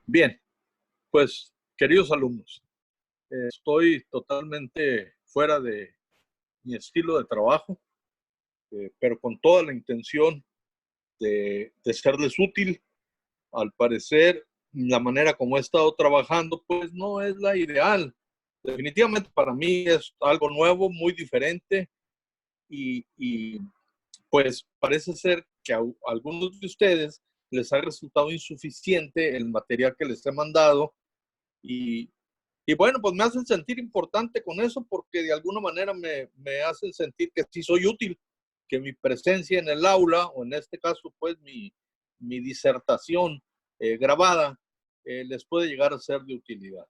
Bien, pues queridos alumnos, estoy totalmente fuera de mi estilo de trabajo, pero con toda la intención de serles útil. Al parecer, la manera como he estado trabajando, pues no es la ideal. Definitivamente para mí es algo nuevo, muy diferente y pues parece ser que a algunos de ustedes les ha resultado insuficiente el material que les he mandado y Y bueno, pues me hacen sentir importante con eso porque de alguna manera me hacen sentir que sí soy útil, que mi presencia en el aula, o en este caso, pues mi disertación grabada, les puede llegar a ser de utilidad.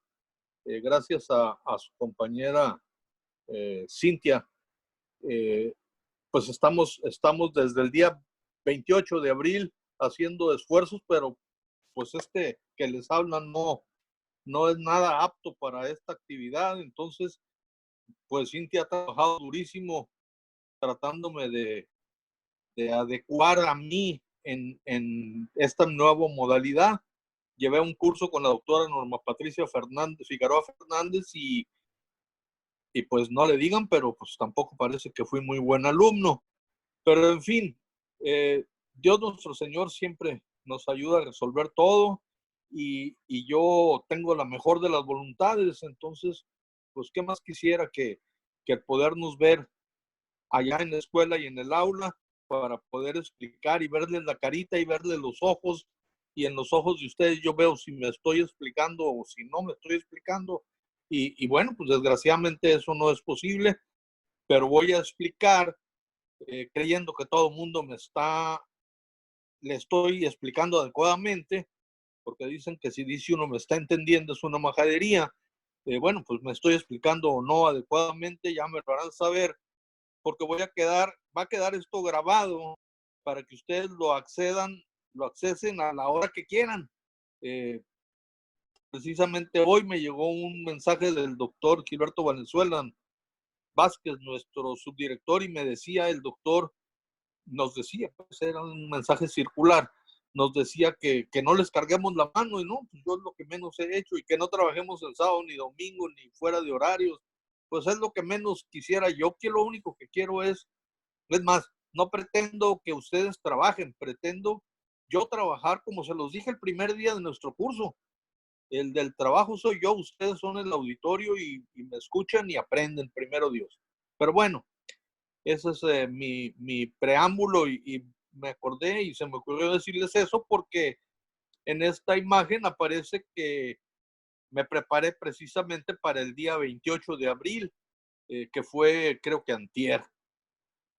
Gracias a su compañera Cintia, eh, pues estamos desde el día 28 de abril haciendo esfuerzos, pero pues este que les hablan no es nada apto para esta actividad. Entonces, pues Cintia ha trabajado durísimo tratándome de adecuar a mí en esta nueva modalidad. Llevé un curso con la doctora Norma Patricia Fernández, Figueroa Fernández y pues no le digan, pero pues tampoco parece que fui muy buen alumno. Pero en fin, Dios nuestro Señor siempre nos ayuda a resolver todo y yo tengo la mejor de las voluntades. Entonces, pues qué más quisiera que podernos ver allá en la escuela y en el aula para poder explicar y verles la carita y verles los ojos, y en los ojos de ustedes yo veo si me estoy explicando o si no me estoy explicando. Y bueno, pues desgraciadamente eso no es posible, pero voy a explicar creyendo que todo el mundo le estoy explicando adecuadamente, porque dicen que si dice uno me está entendiendo es una majadería. Bueno, pues me estoy explicando o no adecuadamente, ya me lo harán saber, porque va a quedar esto grabado para que ustedes lo accesen a la hora que quieran. Eh, Precisamente hoy me llegó un mensaje del doctor Gilberto Valenzuela Vázquez, nuestro subdirector, y me decía el doctor, nos decía, pues era un mensaje circular, nos decía que no les carguemos la mano, y no, pues yo es lo que menos he hecho, y que no trabajemos el sábado ni domingo ni fuera de horarios, pues es lo que menos quisiera yo, que lo único que quiero es más, no pretendo que ustedes trabajen, pretendo yo trabajar como se los dije el primer día de nuestro curso. El del trabajo soy yo, ustedes son el auditorio y me escuchan y aprenden, primero Dios. Pero bueno, ese es mi preámbulo y me acordé y se me ocurrió decirles eso porque en esta imagen aparece que me preparé precisamente para el día 28 de abril, que fue creo que antier,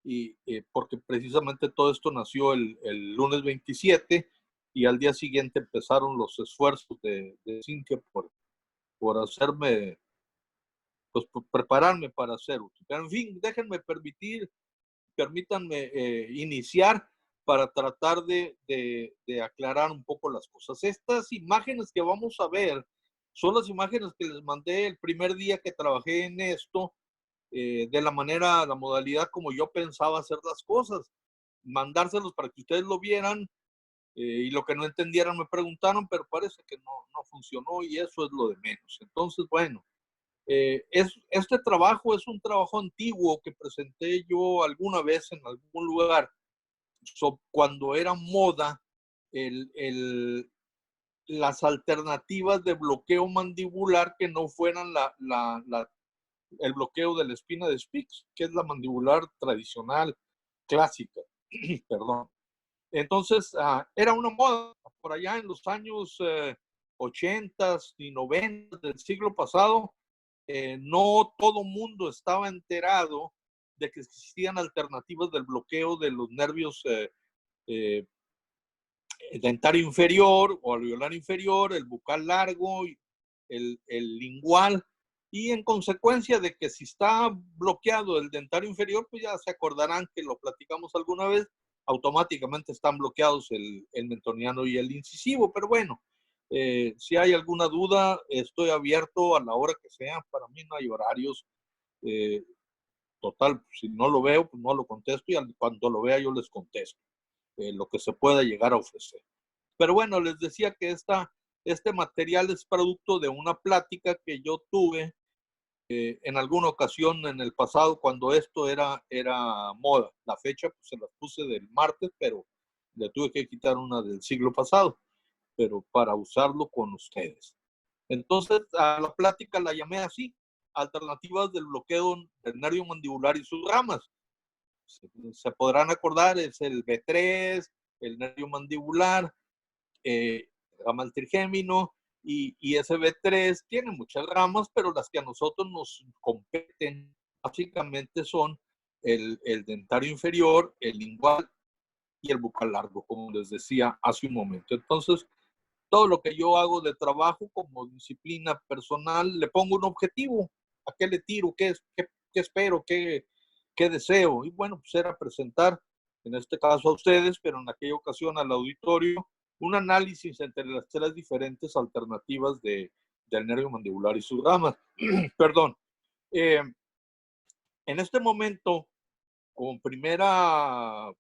y porque precisamente todo esto nació el lunes 27 y al día siguiente empezaron los esfuerzos de Cintia por hacerme, pues por prepararme para ser útil. Pero en fin, permítanme iniciar para tratar de aclarar un poco las cosas. Estas imágenes que vamos a ver son las imágenes que les mandé el primer día que trabajé en esto, de la modalidad como yo pensaba hacer las cosas, mandárselos para que ustedes lo vieran, y lo que no entendieran me preguntaron, pero parece que no funcionó y eso es lo de menos. Entonces, bueno, este trabajo es un trabajo antiguo que presenté yo alguna vez en algún lugar, cuando era moda el, el, las alternativas de bloqueo mandibular que no fueran el bloqueo de la espina de Spix, que es la mandibular tradicional, clásica. Perdón. Entonces, era una moda por allá en los años 80 y 90 del siglo pasado. No todo mundo estaba enterado de que existían alternativas del bloqueo de los nervios eh, dentario inferior o alveolar inferior, el bucal largo, el lingual, y en consecuencia de que si está bloqueado el dentario inferior, pues ya se acordarán que lo platicamos alguna vez, automáticamente están bloqueados el mentoniano y el incisivo. Pero bueno, si hay alguna duda, estoy abierto a la hora que sea. Para mí no hay horarios. eh, Total, si no lo veo, pues no lo contesto, y cuando lo vea yo les contesto lo que se pueda llegar a ofrecer. Pero bueno, les decía que Este material es producto de una plática que yo tuve en alguna ocasión en el pasado, cuando esto era moda. La fecha pues, se las puse del martes, pero le tuve que quitar una del siglo pasado, pero para usarlo con ustedes. Entonces, a la plática la llamé así: alternativas del bloqueo del nervio mandibular y sus ramas. Se podrán acordar, es el B3, el nervio mandibular, rama del trigémino, y ese B3 tiene muchas ramas, pero las que a nosotros nos competen básicamente son el dentario inferior, el lingual y el bucal largo, como les decía hace un momento. Entonces, todo lo que yo hago de trabajo como disciplina personal, le pongo un objetivo. ¿A qué le tiro? ¿Qué espero? ¿Qué deseo? Y bueno, pues era presentar, en este caso a ustedes, pero en aquella ocasión al auditorio, un análisis entre las tres diferentes alternativas del nervio mandibular y sus ramas. Perdón. En este momento, como primera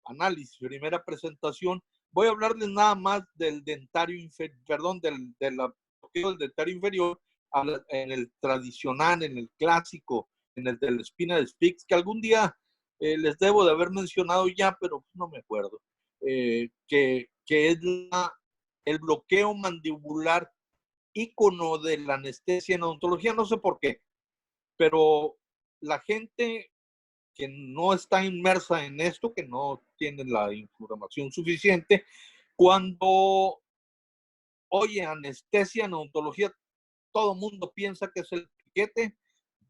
análisis, primera presentación, voy a hablarles nada más del dentario inferior, perdón, del bloqueo del dentario inferior en el tradicional, en el clásico, en el de la espina de Spix, que algún día les debo de haber mencionado ya, pero no me acuerdo, que es el bloqueo mandibular ícono de la anestesia en odontología. No sé por qué, pero la gente que no está inmersa en esto, que no tiene la información suficiente, cuando oye anestesia en odontología, todo el mundo piensa que es el piquete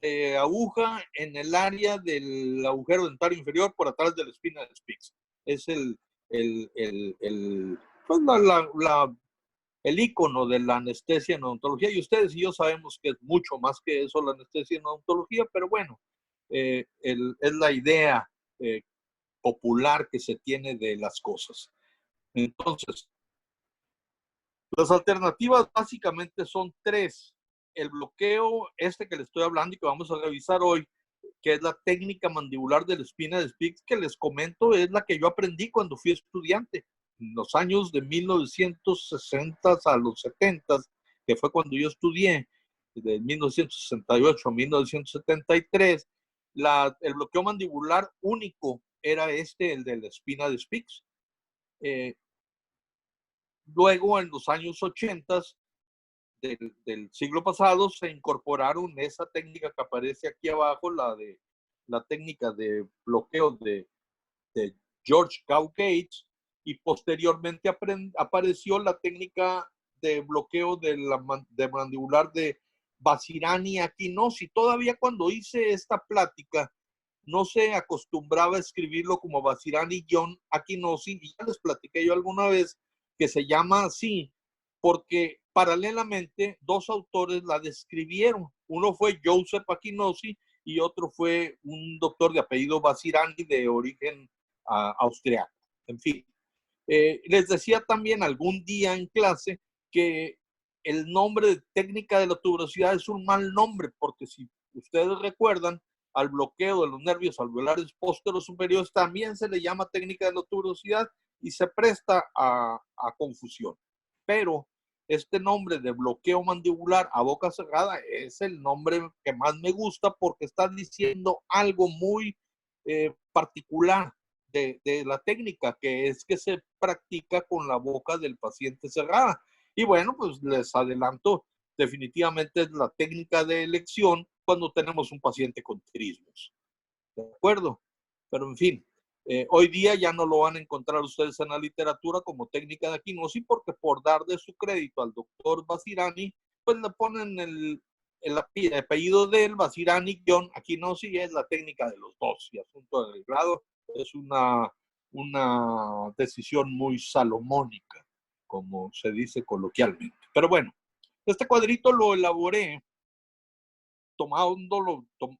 de aguja en el área del agujero dentario inferior por atrás de la espina de Spix. Es pues el ícono de la anestesia en odontología, y ustedes y yo sabemos que es mucho más que eso la anestesia en odontología, pero bueno, es la idea popular que se tiene de las cosas. Entonces, las alternativas básicamente son tres. El bloqueo, este que les estoy hablando y que vamos a revisar hoy, que es la técnica mandibular de la espina de Spix, que les comento, es la que yo aprendí cuando fui estudiante, en los años de 1960 a los 70, que fue cuando yo estudié, de 1968 a 1973, el bloqueo mandibular único era el de la espina de Spix. Luego, en los años 80 del siglo pasado, se incorporaron esa técnica que aparece aquí abajo, la técnica de bloqueo de George Gates, y posteriormente apareció la técnica de bloqueo de mandibular de Basirani Aquinosi. Todavía cuando hice esta plática, no se acostumbraba a escribirlo como Basirani-Aquinosi, y ya les platiqué yo alguna vez que se llama así porque paralelamente dos autores la describieron. Uno fue Joseph Aquinosi y otro fue un doctor de apellido Basirani de origen austriaco. En fin, les decía también algún día en clase que el nombre de técnica de la tuberosidad es un mal nombre, porque si ustedes recuerdan, al bloqueo de los nervios alveolares pósteros superiores también se le llama técnica de la tuberosidad y se presta a confusión. Pero este nombre de bloqueo mandibular a boca cerrada es el nombre que más me gusta, porque está diciendo algo muy particular de la técnica, que es que se practica con la boca del paciente cerrada. Y bueno, pues les adelanto, definitivamente es la técnica de elección cuando tenemos un paciente con trismos. ¿De acuerdo? Pero en fin, hoy día ya no lo van a encontrar ustedes en la literatura como técnica de Aquinosi, porque por darle su crédito al doctor Basirani, pues le ponen el apellido de él, Basirani-Aquinosi, y es la técnica de los dos. Y asunto del grado es una decisión muy salomónica, como se dice coloquialmente. Pero bueno, este cuadrito lo elaboré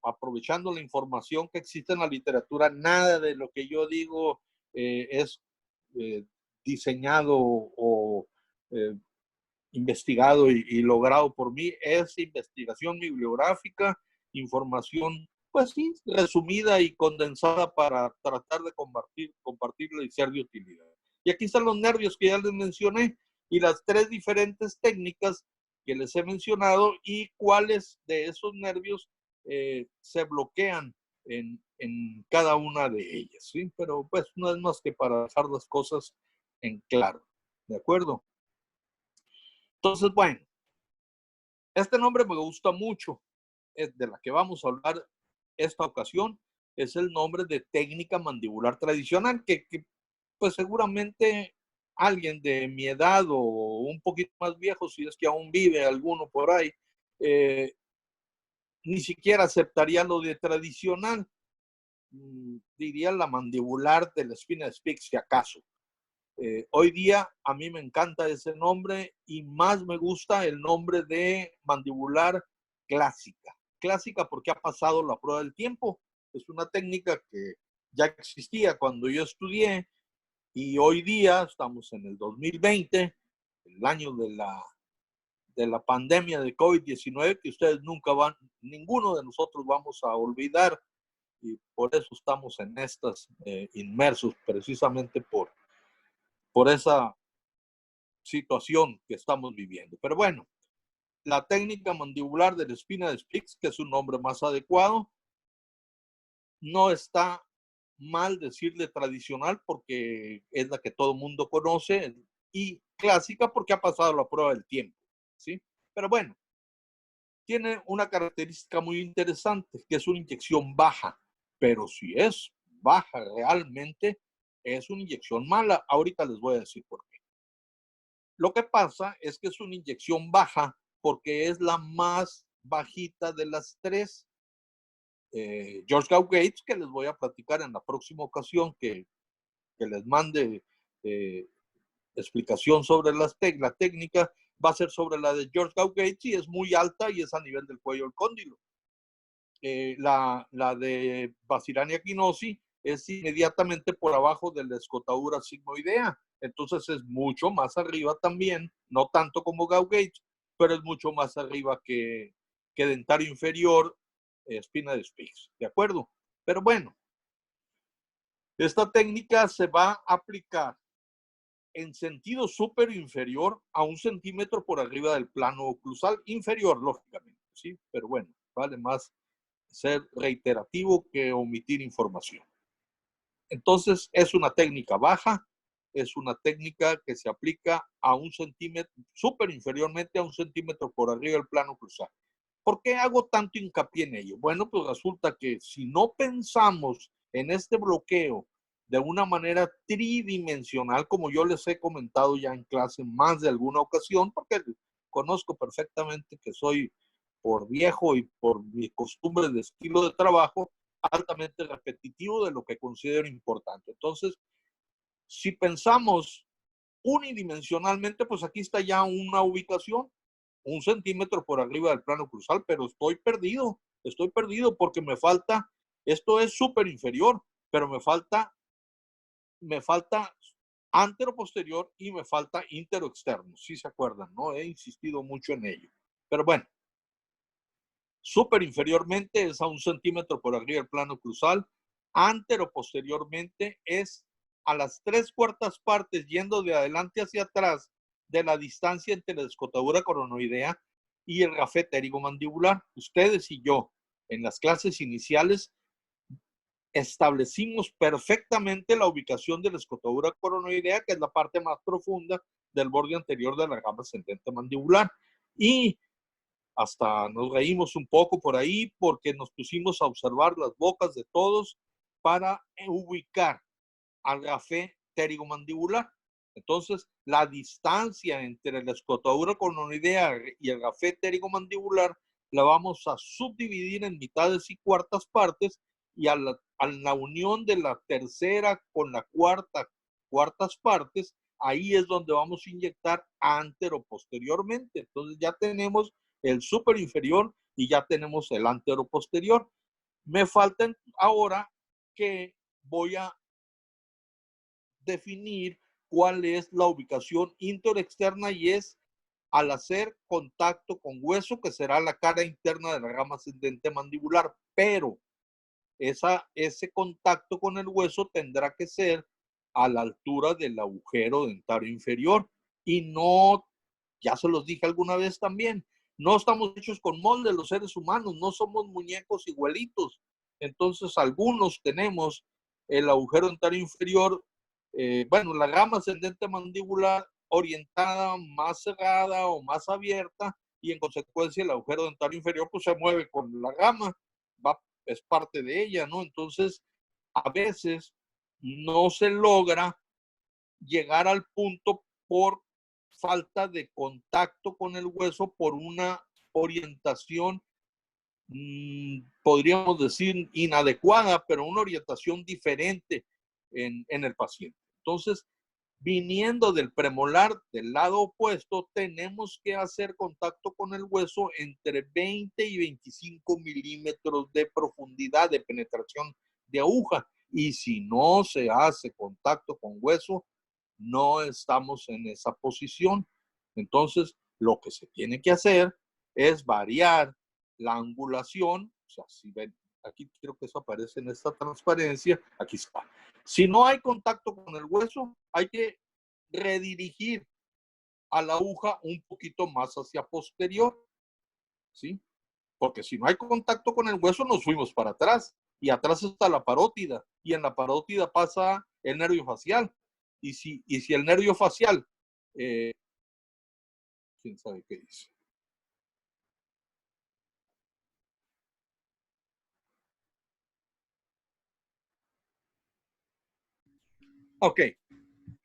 aprovechando la información que existe en la literatura. Nada de lo que yo digo es diseñado o investigado y logrado por mí. Es investigación bibliográfica, información, pues sí, resumida y condensada para tratar de compartirla y ser de utilidad. Y aquí están los nervios que ya les mencioné. y las tres diferentes técnicas que les he mencionado y cuáles de esos nervios se bloquean en cada una de ellas, ¿sí? Pero pues no es más que para dejar las cosas en claro, ¿de acuerdo? Entonces, bueno, este nombre me gusta mucho, es de la que vamos a hablar esta ocasión, es el nombre de técnica mandibular tradicional, que pues seguramente alguien de mi edad o un poquito más viejo, si es que aún vive alguno por ahí, ni siquiera aceptaría lo de tradicional, diría la mandibular de la espina de Spix, si acaso. Hoy día a mí me encanta ese nombre y más me gusta el nombre de mandibular clásica. Clásica porque ha pasado la prueba del tiempo. Es una técnica que ya existía cuando yo estudié y hoy día estamos en el 2020, el año de la pandemia de COVID-19 que ustedes nunca van, ninguno de nosotros vamos a olvidar y por eso estamos en estas inmersos precisamente por esa situación que estamos viviendo. Pero bueno, la técnica mandibular de la espina de Spix, que es un nombre más adecuado, no está mal decirle tradicional porque es la que todo el mundo conoce y clásica porque ha pasado la prueba del tiempo, ¿sí? Pero bueno, tiene una característica muy interesante, que es una inyección baja, pero si es baja realmente, es una inyección mala. Ahorita les voy a decir por qué. Lo que pasa es que es una inyección baja porque es la más bajita de las tres. George Gates, que les voy a platicar en la próxima ocasión que les mande explicación sobre la técnica, va a ser sobre la de George Gates y es muy alta y es a nivel del cuello del cóndilo. La de Basilania equinosi es inmediatamente por abajo de la escotadura sigmoidea. Entonces es mucho más arriba también, no tanto como Gates, pero es mucho más arriba que dentario inferior, espina de Spix, ¿de acuerdo? Pero bueno, esta técnica se va a aplicar en sentido superior inferior a 1 centímetro por arriba del plano oclusal inferior, lógicamente, ¿sí? Pero bueno, vale más ser reiterativo que omitir información. Entonces, es una técnica baja, es una técnica que se aplica a 1 centímetro, súper inferiormente a 1 centímetro por arriba del plano cruzado. ¿Por qué hago tanto hincapié en ello? Bueno, pues resulta que si no pensamos en este bloqueo de una manera tridimensional, como yo les he comentado ya en clase más de alguna ocasión, porque conozco perfectamente que soy por viejo y por mi costumbre de estilo de trabajo, altamente repetitivo de lo que considero importante. Entonces, si pensamos unidimensionalmente, pues aquí está ya una ubicación, 1 centímetro por arriba del plano cruzal, pero estoy perdido porque me falta, esto es súper inferior, pero me falta antero posterior y me falta intero externo, si se acuerdan, ¿no? He insistido mucho en ello. Pero bueno, súper inferiormente es a 1 centímetro por arriba del plano cruzal, antero posteriormente es a las 3/4 partes, yendo de adelante hacia atrás de la distancia entre la escotadura coronoidea y el gafé pterigomandibular. Ustedes y yo, en las clases iniciales, establecimos perfectamente la ubicación de la escotadura coronoidea, que es la parte más profunda del borde anterior de la rama ascendente mandibular. Y hasta nos reímos un poco por ahí porque nos pusimos a observar las bocas de todos para ubicar al gafé pterigomandibular. Entonces, la distancia entre la escotadura coronoidea y el gafé pterigomandibular la vamos a subdividir en mitades y cuartas partes y a la unión de la tercera con la cuartas partes, ahí es donde vamos a inyectar antero posteriormente. Entonces ya tenemos el super inferior y ya tenemos el antero posterior. Me falta ahora que voy a definir cuál es la ubicación interexterna y es al hacer contacto con hueso, que será la cara interna de la rama ascendente mandibular, pero ese contacto con el hueso tendrá que ser a la altura del agujero dentario inferior. Y no, ya se los dije alguna vez también, no estamos hechos con molde los seres humanos, no somos muñecos igualitos. Entonces, algunos tenemos el agujero dentario inferior, bueno, la rama ascendente mandibular orientada más cerrada o más abierta, y en consecuencia el agujero dentario inferior pues se mueve con la rama, va, es parte de ella, ¿no? Entonces, a veces no se logra llegar al punto por falta de contacto con el hueso, por una orientación, podríamos decir, inadecuada, pero una orientación diferente en el paciente. Entonces, viniendo del premolar del lado opuesto, tenemos que hacer contacto con el hueso entre 20 y 25 milímetros de profundidad de penetración de aguja. Y si no se hace contacto con hueso, no estamos en esa posición. Entonces, lo que se tiene que hacer es variar la angulación. O sea, si ven, aquí creo que eso aparece en esta transparencia, aquí está. Si no hay contacto con el hueso, hay que redirigir a la aguja un poquito más hacia posterior, ¿sí? Porque si no hay contacto con el hueso, nos fuimos para atrás. Y atrás está la parótida. Y en la parótida pasa el nervio facial. Y si el nervio facial, quién sabe qué dice. Ok,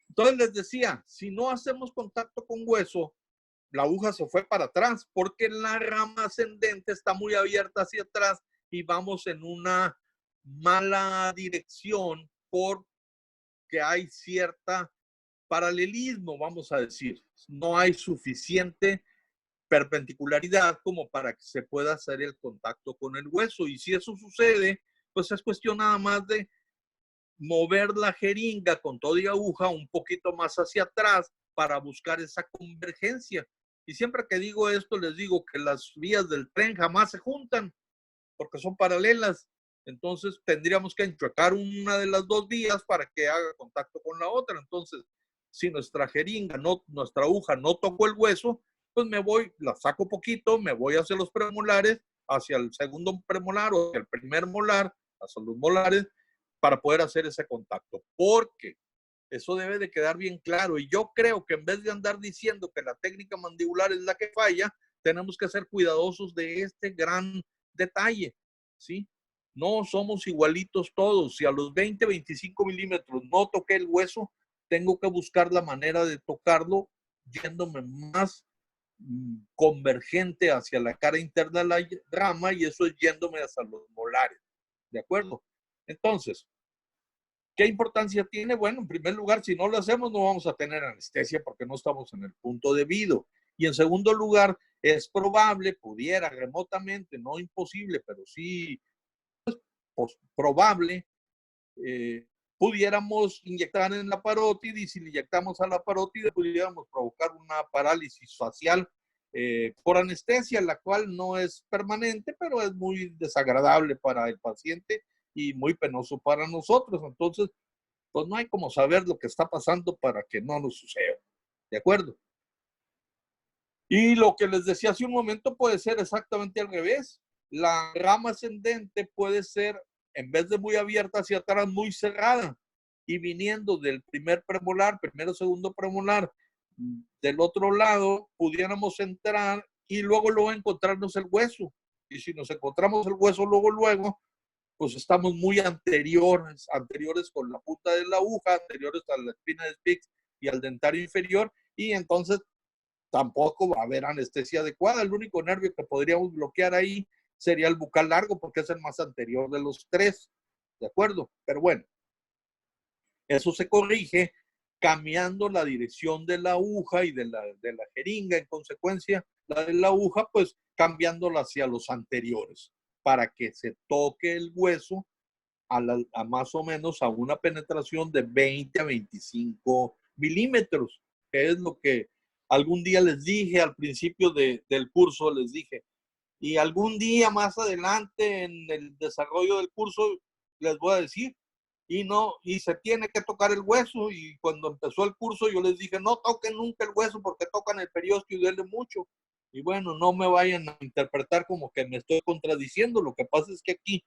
entonces les decía, si no hacemos contacto con hueso, la aguja se fue para atrás porque la rama ascendente está muy abierta hacia atrás y vamos en una mala dirección porque hay cierta paralelismo, vamos a decir. No hay suficiente perpendicularidad como para que se pueda hacer el contacto con el hueso. Y si eso sucede, pues es cuestión nada más de mover la jeringa con todo y aguja un poquito más hacia atrás para buscar esa convergencia. Y siempre que digo esto, les digo que las vías del tren jamás se juntan porque son paralelas. Entonces tendríamos que enchuecar una de las dos vías para que haga contacto con la otra. Entonces, si nuestra jeringa, nuestra aguja no tocó el hueso, pues me voy, la saco poquito, me voy hacia los premolares, hacia el segundo premolar o hacia el primer molar, hacia los molares, para poder hacer ese contacto. Porque eso debe de quedar bien claro. Y yo creo que en vez de andar diciendo que la técnica mandibular es la que falla, tenemos que ser cuidadosos de este gran detalle, ¿sí? No somos igualitos todos. Si a los 20, 25 milímetros no toqué el hueso, tengo que buscar la manera de tocarlo yéndome más convergente hacia la cara interna de la rama, y eso es yéndome hacia los molares, ¿de acuerdo? Entonces, ¿qué importancia tiene? Bueno, en primer lugar, si no lo hacemos, no vamos a tener anestesia porque no estamos en el punto debido. Y en segundo lugar, es probable, pudiera remotamente, no imposible, pero sí pues, probable, pudiéramos inyectar en la parótida, y si le inyectamos a la parótida, pudiéramos provocar una parálisis facial por anestesia, la cual no es permanente, pero es muy desagradable para el paciente y muy penoso para nosotros. Entonces, pues no hay como saber lo que está pasando para que no nos suceda. ¿De acuerdo? Y lo que les decía hace un momento puede ser exactamente al revés. La rama ascendente puede ser, en vez de muy abierta hacia atrás, muy cerrada. Y viniendo del primer premolar, primero, segundo premolar, del otro lado, pudiéramos entrar y luego encontrarnos el hueso. Y si nos encontramos el hueso luego, pues estamos muy anteriores con la punta de la aguja, anteriores a la espina de Spix y al dentario inferior, y entonces tampoco va a haber anestesia adecuada. El único nervio que podríamos bloquear ahí sería el bucal largo, porque es el más anterior de los tres, ¿de acuerdo? Pero bueno, eso se corrige cambiando la dirección de la aguja y de la jeringa, en consecuencia, la de la aguja, pues cambiándola hacia los anteriores, para que se toque el hueso a más o menos a una penetración de 20 a 25 milímetros, que es lo que algún día les dije al principio del curso, les dije, y algún día más adelante en el desarrollo del curso les voy a decir, y se tiene que tocar el hueso. Y cuando empezó el curso yo les dije, no toquen nunca el hueso porque tocan el periósteo y duele mucho. Y bueno, no me vayan a interpretar como que me estoy contradiciendo. Lo que pasa es que aquí,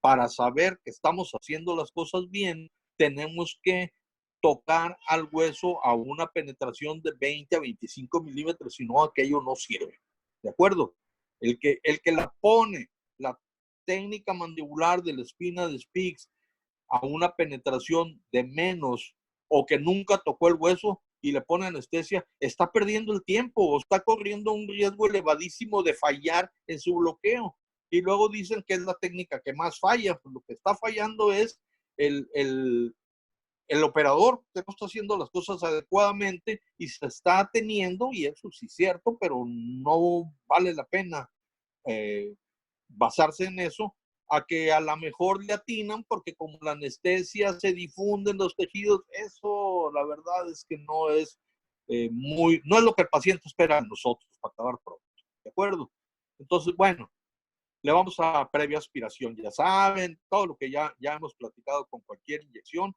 para saber que estamos haciendo las cosas bien, tenemos que tocar al hueso a una penetración de 20 a 25 milímetros, si no, aquello no sirve. ¿De acuerdo? El que la pone, la técnica mandibular de la espina de Spix a una penetración de menos o que nunca tocó el hueso y le pone anestesia, está perdiendo el tiempo o está corriendo un riesgo elevadísimo de fallar en su bloqueo. Y luego dicen que es la técnica que más falla. Pues lo que está fallando es el operador que no está haciendo las cosas adecuadamente y se está teniendo, y eso sí es cierto, pero no vale la pena basarse en eso, a que a lo mejor le atinan porque como la anestesia se difunde en los tejidos, eso la verdad es que no es no es lo que el paciente espera de nosotros para acabar pronto, ¿de acuerdo? Entonces, bueno, le vamos a previa aspiración, ya saben, todo lo que ya hemos platicado con cualquier inyección,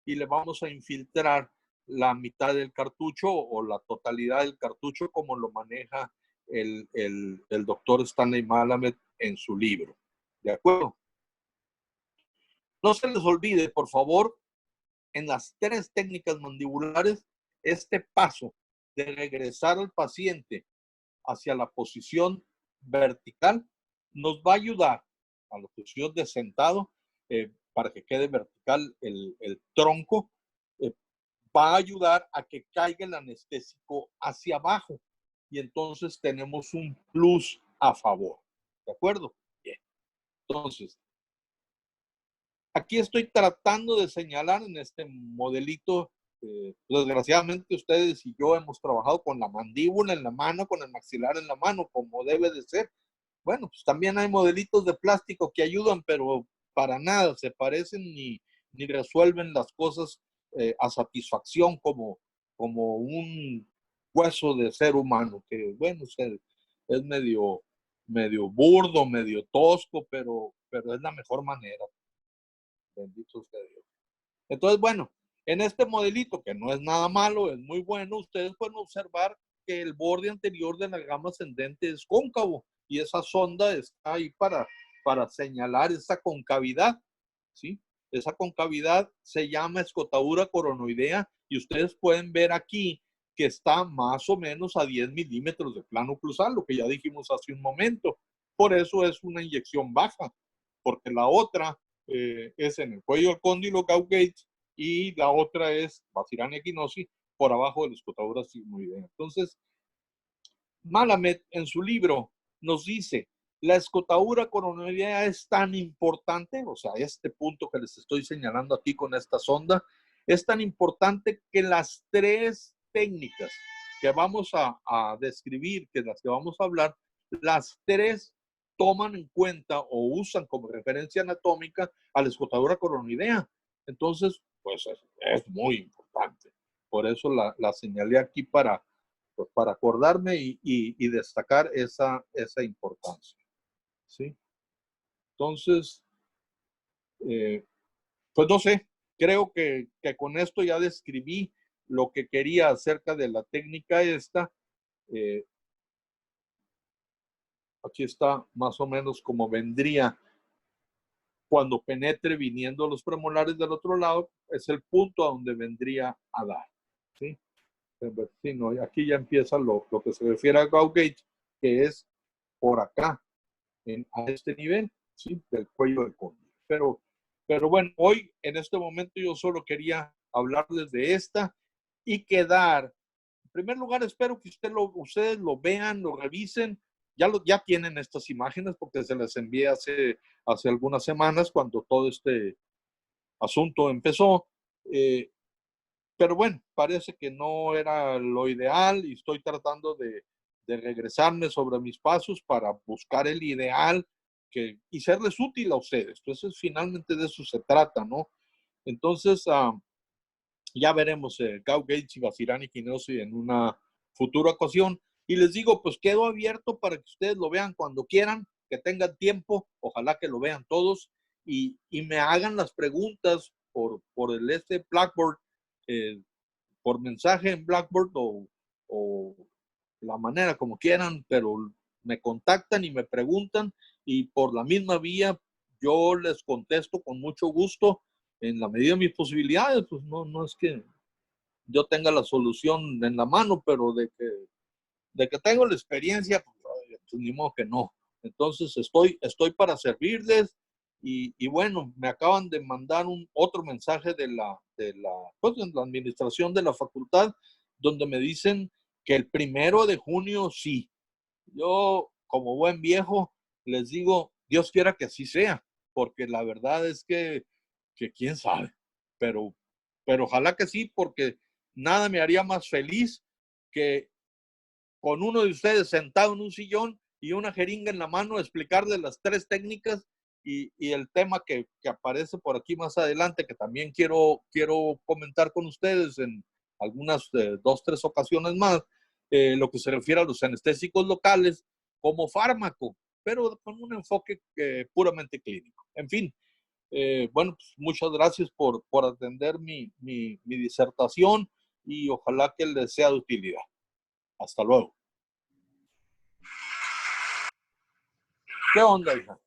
y le vamos a infiltrar la mitad del cartucho o la totalidad del cartucho como lo maneja el doctor Stanley Malamed en su libro. ¿De acuerdo? No se les olvide, por favor, en las 3 técnicas mandibulares, este paso de regresar al paciente hacia la posición vertical nos va a ayudar a la posición de sentado para que quede vertical el tronco. Va a ayudar a que caiga el anestésico hacia abajo y entonces tenemos un plus a favor. ¿De acuerdo? Bien. Entonces, aquí estoy tratando de señalar en este modelito. Desgraciadamente ustedes y yo hemos trabajado con la mandíbula en la mano, con el maxilar en la mano, como debe de ser. Bueno, pues también hay modelitos de plástico que ayudan, pero para nada se parecen ni resuelven las cosas a satisfacción como un hueso de ser humano, que bueno, es medio burdo, medio tosco, pero es la mejor manera. Bendito sea Dios. Entonces, bueno, en este modelito, que no es nada malo, es muy bueno, ustedes pueden observar que el borde anterior de la gama ascendente es cóncavo y esa sonda está ahí para señalar esa concavidad, ¿sí? Esa concavidad se llama escotadura coronoidea y ustedes pueden ver aquí que está más o menos a 10 milímetros de plano oclusal, lo que ya dijimos hace un momento. Por eso es una inyección baja, porque la otra es en el cuello del cóndilo Gauge y la otra es Bacillania equinosi por abajo de la escotadura sigmoidea. Entonces, Malamed en su libro nos dice, la escotadura coronoidea es tan importante, o sea, este punto que les estoy señalando aquí con esta sonda, es tan importante que las 3 técnicas que vamos a describir, que las que vamos a hablar, las 3 toman en cuenta o usan como referencia anatómica a la escotadura coronoidea. Entonces, pues es muy importante. Por eso la señalé aquí pues para acordarme y destacar esa importancia. ¿Sí? Entonces, pues no sé, creo que con esto ya describí lo que quería acerca de la técnica esta. Aquí está más o menos como vendría cuando penetre viniendo los premolares del otro lado, es el punto a donde vendría a dar. ¿Sí? Sí, no, aquí ya empieza lo que se refiere a Gauge, que es por acá, a este nivel, ¿sí? Del cuello del cóndilo. Pero bueno, hoy, en este momento, yo solo quería hablarles de esta y quedar. En primer lugar, espero que ustedes lo vean, lo revisen. Ya tienen estas imágenes porque se las envié hace algunas semanas cuando todo este asunto empezó. Pero bueno, parece que no era lo ideal y estoy tratando de regresarme sobre mis pasos para buscar el ideal y serles útil a ustedes. Entonces, finalmente de eso se trata, ¿no? Entonces, ya veremos Gauge y Bacillania equinosi en una futura ocasión. Y les digo, pues quedo abierto para que ustedes lo vean cuando quieran, que tengan tiempo, ojalá que lo vean todos y me hagan las preguntas por el Blackboard, por mensaje en Blackboard o la manera como quieran, pero me contactan y me preguntan y por la misma vía yo les contesto con mucho gusto en la medida de mis posibilidades. Pues no es que yo tenga la solución en la mano, pero de que tengo la experiencia, pues ni modo que no. Entonces estoy para servirles y bueno, me acaban de mandar otro mensaje de la administración de la facultad, donde me dicen que el 1 de junio sí. Yo, como buen viejo, les digo, Dios quiera que así sea, porque la verdad es que quién sabe, pero ojalá que sí, porque nada me haría más feliz que con uno de ustedes sentado en un sillón y una jeringa en la mano, explicarle las 3 técnicas y el tema que aparece por aquí más adelante, que también quiero comentar con ustedes en algunas 2, 3 ocasiones más, lo que se refiere a los anestésicos locales como fármaco, pero con un enfoque puramente clínico. En fin, bueno, pues muchas gracias por atender mi disertación y ojalá que les sea de utilidad. Hasta luego. ¿Qué onda, hija?